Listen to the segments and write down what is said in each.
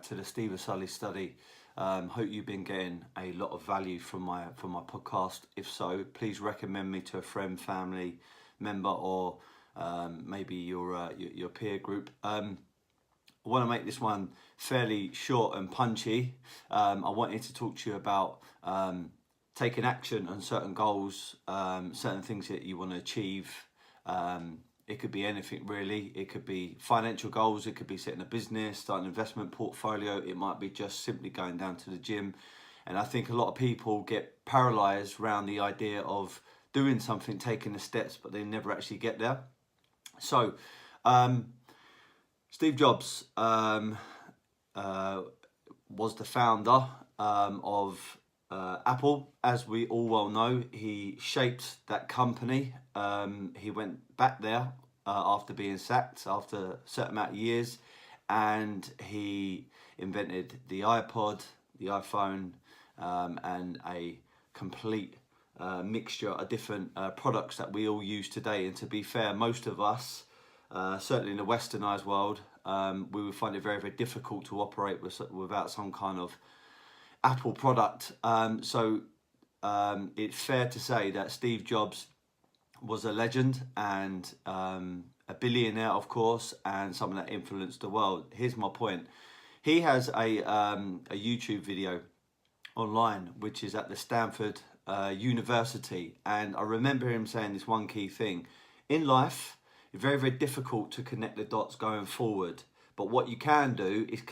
back to the Sulley study. Hope you've been getting a lot of value from my podcast. If so, please recommend me to a friend, family member, or maybe your peer group. I want to make this one fairly short and punchy. I wanted to talk to you about taking action on certain goals, certain things that you want to achieve. It could be anything really. It could be financial goals. It could be setting a business, starting an investment portfolio. It might be just simply going down to the gym. And I think a lot of people get paralyzed around the idea of doing something, taking the steps, but they never actually get there. So, Steve Jobs was the founder of Apple. As we all well know, he shaped that company. He went back there after being sacked after a certain amount of years, and he invented the iPod, the iPhone, and a complete mixture of different products that we all use today. And to be fair, most of us, certainly in the westernized world, we would find it very, very difficult to operate without some kind of Apple product. So it's fair to say that Steve Jobs was a legend and a billionaire, of course, and someone that influenced the world. Here's my point. He has a YouTube video online, which is at the Stanford University. And I remember him saying this one key thing. In life, it's very, very difficult to connect the dots going forward. But what you can do is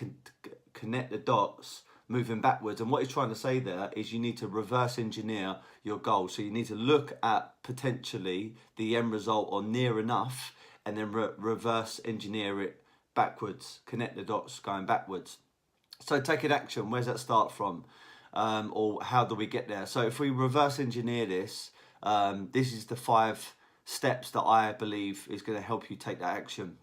connect the dots moving backwards. And what he's trying to say there is you need to reverse engineer your goal. So you need to look at potentially the end result or near enough, and then reverse engineer it backwards, connect the dots going backwards. So taking action, where's that start from? Or how do we get there? So if we reverse engineer this, this is the 5 steps that I believe is going to help you take that action.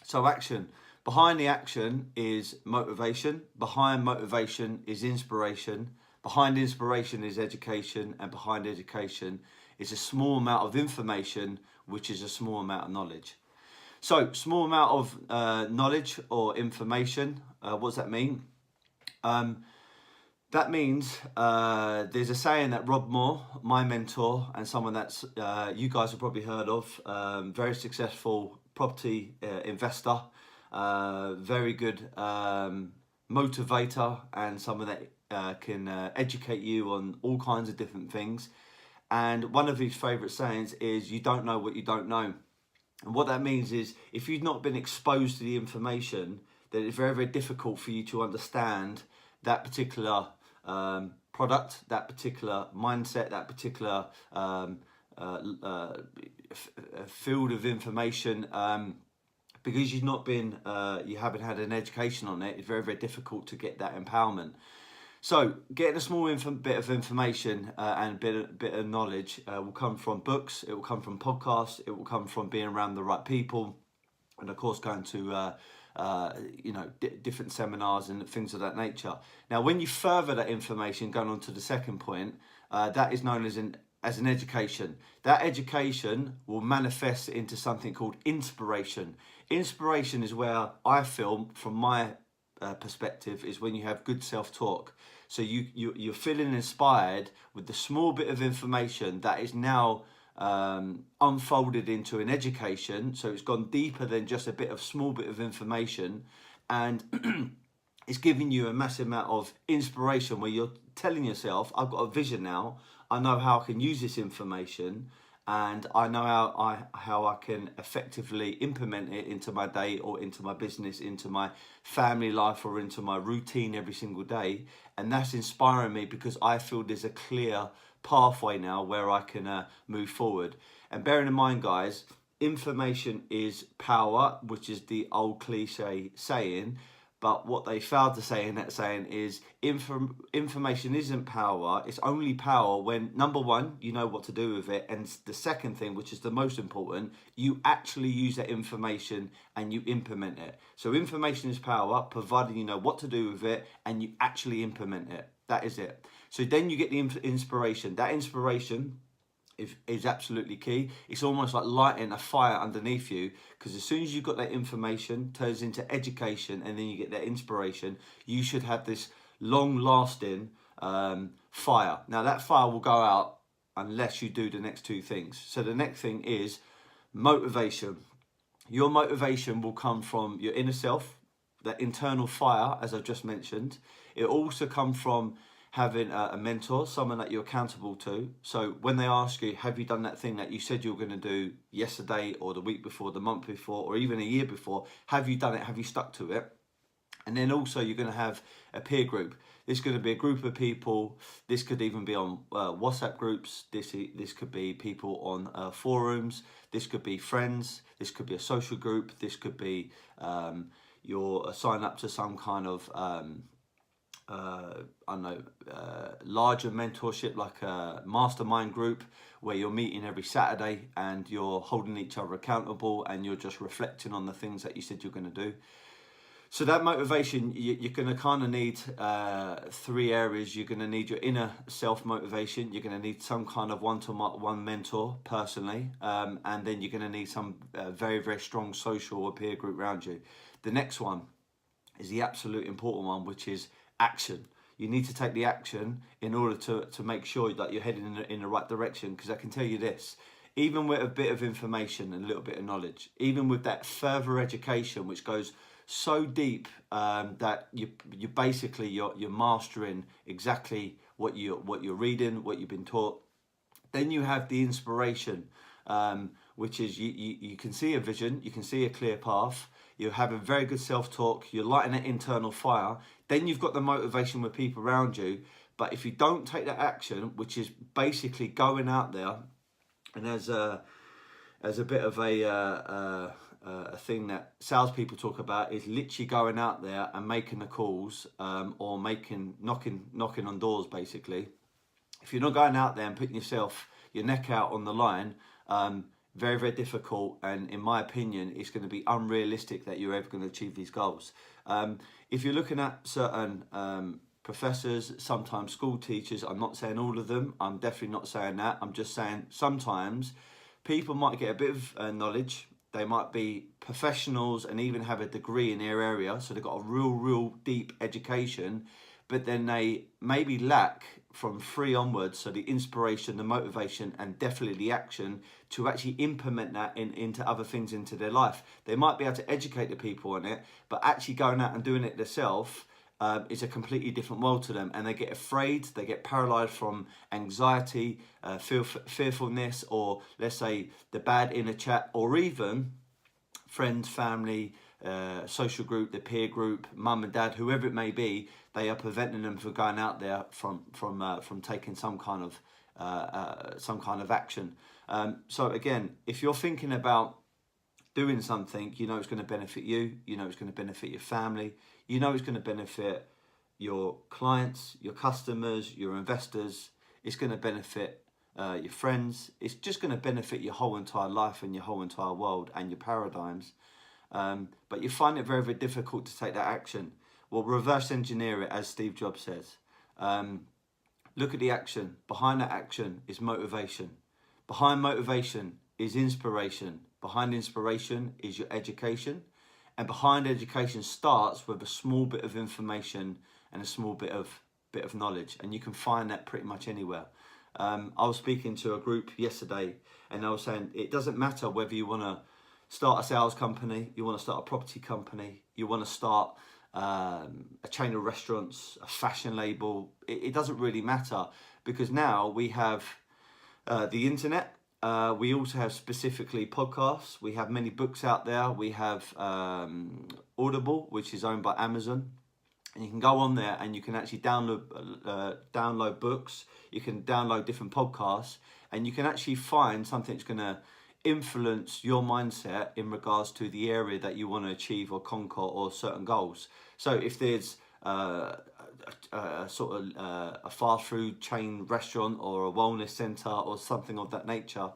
So action. Behind the action is motivation. Behind motivation is inspiration. Behind inspiration is education. And behind education is a small amount of information, which is a small amount of knowledge. So small amount of knowledge or information. What does that mean? That means there's a saying that Rob Moore, my mentor, and someone that's you guys have probably heard of, very successful property investor, very good motivator, and someone that can educate you on all kinds of different things. And one of his favourite sayings is, you don't know what you don't know. And what that means is, if you've not been exposed to the information, then it's very, very difficult for you to understand that particular product, that particular mindset, that particular field of information. Because you've not been, you haven't had an education on it, it's very, very difficult to get that empowerment. So getting a small bit of information and a bit of knowledge will come from books, it will come from podcasts, it will come from being around the right people, and of course going to different seminars and things of that nature. Now, when you further that information, going on to the second point, that is known as an education. That education will manifest into something called inspiration. Inspiration is where I feel, from my perspective, is when you have good self-talk. So you're feeling inspired with the small bit of information that is now unfolded into an education. So it's gone deeper than just a small bit of information, and it's giving you a massive amount of inspiration, where you're telling yourself, I've got a vision now, I know how I can use this information, and I know how I can effectively implement it into my day, or into my business, into my family life, or into my routine every single day. And that's inspiring me, because I feel there's a clear pathway now where I can move forward. And bearing in mind, guys, information is power, which is the old cliche saying. But what they failed to say in that saying is information isn't power. It's only power when, number one, you know what to do with it. And the second thing, which is the most important, you actually use that information and you implement it. So information is power, provided you know what to do with it and you actually implement it. That is it. So then you get the inspiration. That inspiration is absolutely key. It's almost like lighting a fire underneath you, because as soon as you've got that information, turns into education, and then you get that inspiration, you should have this long-lasting fire. Now that fire will go out unless you do the next two things. So the next thing is motivation. Your motivation will come from your inner self, that internal fire, as I've just mentioned. It will also come from having a mentor, someone that you're accountable to. So when they ask you, have you done that thing that you said you were going to do yesterday or the week before, the month before, or even a year before, have you done it? Have you stuck to it? And then also you're going to have a peer group. This is going to be a group of people. This could even be on WhatsApp groups. This could be people on forums. This could be friends. This could be a social group. This could be you're sign up to some kind of I don't know, larger mentorship, like a mastermind group where you're meeting every Saturday and you're holding each other accountable and you're just reflecting on the things that you said you're going to do. So that motivation, you're going to kind of need three areas. You're going to need your inner self-motivation. You're going to need some kind of one-to-one mentor personally. And then you're going to need some very, very strong social or peer group around you. The next one is the absolute important one, which is action. You need to take the action in order to make sure that you're heading in the right direction. Because I can tell you this, even with a bit of information and a little bit of knowledge, even with that further education, which goes so deep that you basically you're mastering exactly what you're reading, what you've been taught. Then you have the inspiration, which is you can see a vision, you can see a clear path, you have a very good self-talk, you're lighting an internal fire. Then you've got the motivation with people around you. But if you don't take that action, which is basically going out there, and as a bit of a thing that salespeople talk about, is literally going out there and making the calls, or knocking on doors basically. If you're not going out there and putting your neck out on the line, very, very difficult, and in my opinion, it's going to be unrealistic that you're ever going to achieve these goals. If you're looking at certain professors, sometimes school teachers, I'm not saying all of them, I'm definitely not saying that, I'm just saying sometimes people might get a bit of knowledge, they might be professionals and even have a degree in their area, so they've got a real deep education, but then they maybe lack from 3 onwards, so the inspiration, the motivation, and definitely the action to actually implement that into other things into their life. They might be able to educate the people on it, but actually going out and doing it themselves is a completely different world to them, and they get afraid, they get paralyzed from anxiety, fearfulness, or let's say the bad inner chat, or even friends, family, social group, the peer group, mum and dad, whoever it may be. They are preventing them from going out there from taking some kind of action. So again, if you're thinking about doing something, you know it's going to benefit you, you know it's going to benefit your family, you know it's going to benefit your clients, your customers, your investors, it's going to benefit your friends, it's just going to benefit your whole entire life and your whole entire world and your paradigms. But you find it very, very difficult to take that action. Well, reverse engineer it, as Steve Jobs says. Look at the action. Behind that action is motivation. Behind motivation is inspiration. Behind inspiration is your education. And behind education starts with a small bit of information and a small bit of knowledge. And you can find that pretty much anywhere. I was speaking to a group yesterday, and I was saying it doesn't matter whether you want to start a sales company, you want to start a property company, you want to start a chain of restaurants, a fashion label. It doesn't really matter, because now we have the internet. We also have specifically podcasts. We have many books out there. We have Audible, which is owned by Amazon. And you can go on there and you can actually download books. You can download different podcasts, and you can actually find something that's going to influence your mindset in regards to the area that you want to achieve or conquer, or certain goals. So if there's a fast food chain restaurant or a wellness center or something of that nature,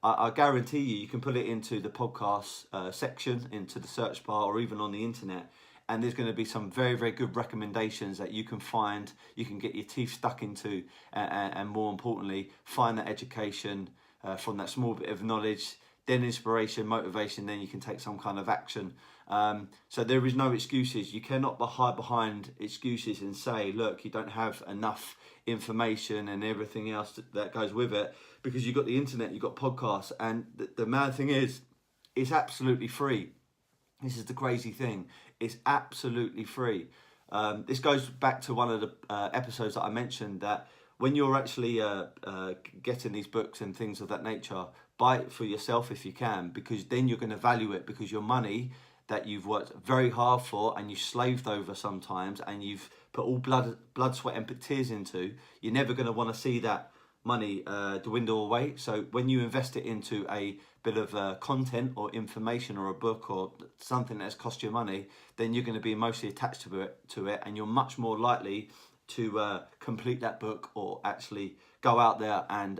I guarantee you can put it into the podcast section, into the search bar, or even on the internet, and there's going to be some very, very good recommendations that you can find, you can get your teeth stuck into, and more importantly, find that education, from that small bit of knowledge, then inspiration, motivation, then you can take some kind of action. So there is no excuses. You cannot hide behind excuses and say, look, you don't have enough information and everything else that goes with it, because you've got the internet, you've got podcasts, and the mad thing is, it's absolutely free. This is the crazy thing. It's absolutely free. This goes back to one of the episodes that I mentioned, that when you're actually getting these books and things of that nature, buy it for yourself if you can, because then you're going to value it, because your money that you've worked very hard for and you slaved over sometimes and you've put all blood, sweat and tears into, you're never going to want to see that money dwindle away. So when you invest it into a bit of content or information or a book or something that's cost you money, then you're going to be mostly attached to it, and you're much more likely to complete that book or actually go out there and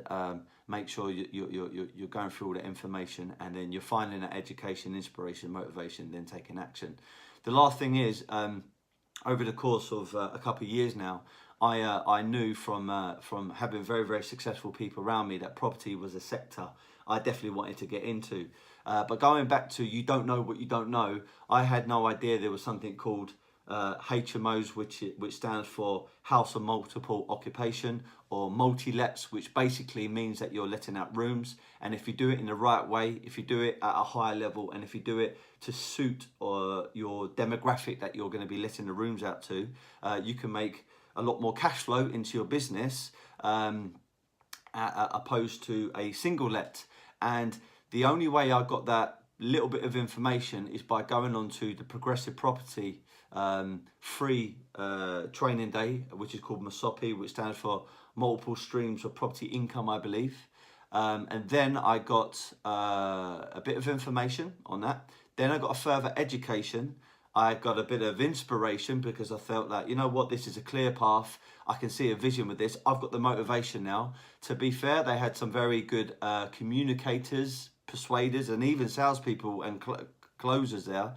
make sure you're going through all the information, and then you're finding that education, inspiration, motivation, then taking action. The last thing is, over the course of a couple of years now, I knew from having very, very successful people around me that property was a sector I definitely wanted to get into. But going back to you don't know what you don't know, I had no idea there was something called HMOs, which stands for House of Multiple Occupation, or multi-lets, which basically means that you're letting out rooms. And if you do it in the right way, if you do it at a higher level, and if you do it to suit your demographic that you're going to be letting the rooms out to, you can make a lot more cash flow into your business opposed to a single let. And the only way I got that little bit of information is by going on to the Progressive Property free training day, which is called MSOPI, which stands for Multiple Streams of Property Income, I believe. And then I got a bit of information on that. Then I got a further education. I got a bit of inspiration, because I felt that, you know what, this is a clear path. I can see a vision with this. I've got the motivation now. To be fair, they had some very good communicators, persuaders, and even salespeople and closers there,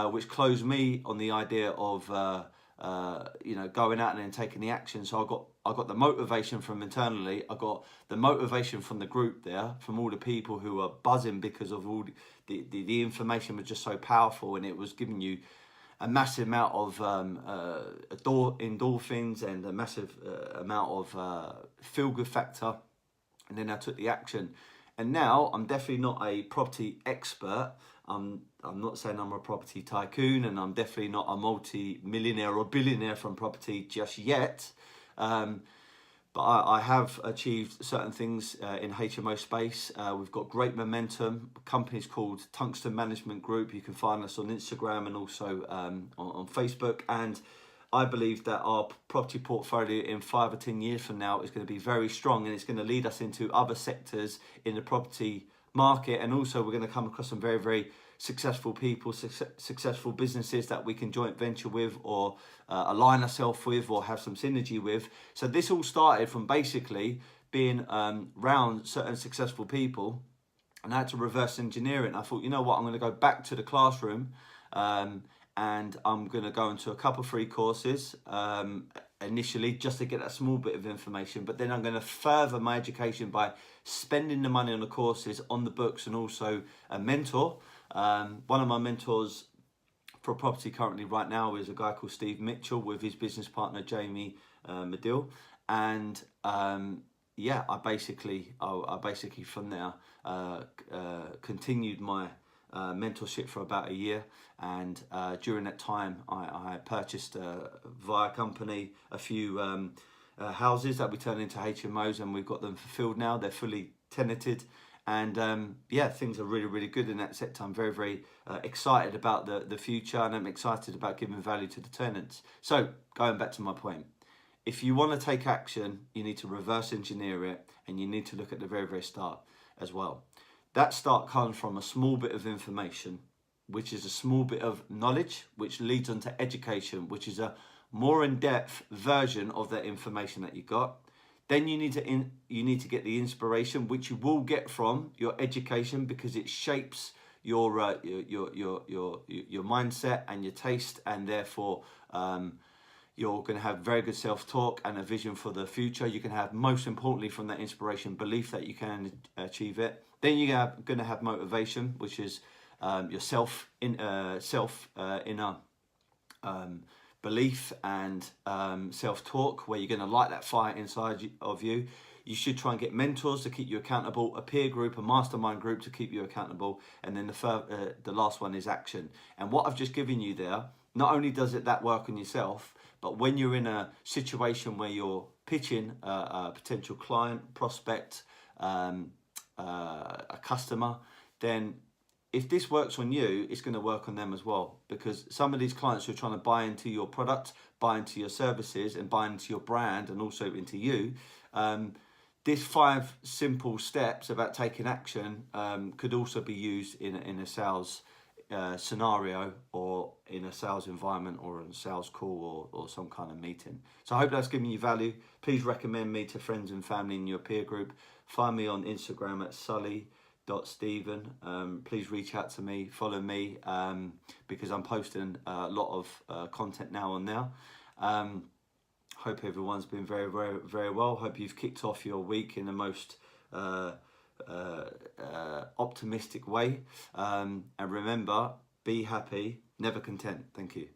which closed me on the idea of going out and then taking the action. So I got the motivation from internally. I got the motivation from the group there, from all the people who were buzzing because of all the information was just so powerful, and it was giving you a massive amount of endorphins and a massive amount of feel-good factor. And then I took the action. And now I'm definitely not a property expert. I'm not saying I'm a property tycoon, and I'm definitely not a multi-millionaire or billionaire from property just yet. But I have achieved certain things in HMO space. We've got great momentum. Company's called Tungsten Management Group. You can find us on Instagram and also on Facebook. And I believe that our property portfolio in 5 or 10 years from now is going to be very strong, and it's going to lead us into other sectors in the property market. And also we're going to come across some very, very successful people, successful businesses that we can joint venture with, or align ourselves with, or have some synergy with. So this all started from basically being around certain successful people, and I had to reverse engineer it. And I thought, you know what, I'm going to go back to the classroom, and I'm going to go into a couple free courses initially, just to get that small bit of information. But then I'm going to further my education by spending the money on the courses, on the books, and also a mentor. One of my mentors for property currently right now is a guy called Steve Mitchell, with his business partner Jamie Medill. And I basically from there continued my mentorship for about a year. And during that time I purchased via company a few houses that we turned into HMOs, and we've got them fulfilled now. They're fully tenanted. And things are really, really good in that sector. I'm very, very excited about the future, and I'm excited about giving value to the tenants. So going back to my point, if you want to take action, you need to reverse engineer it, and you need to look at the very, very start as well. That start comes from a small bit of information, which is a small bit of knowledge, which leads on to education, which is a more in-depth version of that information that you got. Then you need to get the inspiration, which you will get from your education, because it shapes your mindset and your taste, and therefore You're going to have very good self-talk and a vision for the future. You can have, most importantly, from that inspiration, belief that you can achieve it. Then you're going to have motivation, which is your inner belief and self-talk, where you're going to light that fire inside of you. You should try and get mentors to keep you accountable, a peer group, a mastermind group to keep you accountable, and then the last one is action. And what I've just given you there, not only does that work on yourself, but when you're in a situation where you're pitching a potential client, prospect, a customer, then if this works on you, it's going to work on them as well. Because some of these clients who are trying to buy into your product, buy into your services, and buy into your brand, and also into you, these 5 simple steps about taking action could also be used in a sales scenario, or in a sales environment, or in a sales call, or some kind of meeting. So I hope that's giving you value. Please recommend me to friends and family in your peer group. Find me on Instagram at Sulley.Stephen. Please reach out to me, follow me, because I'm posting a lot of content now on there. Hope everyone's been very, very, very well. Hope you've kicked off your week in the most optimistic way. And remember, be happy, never content. Thank you.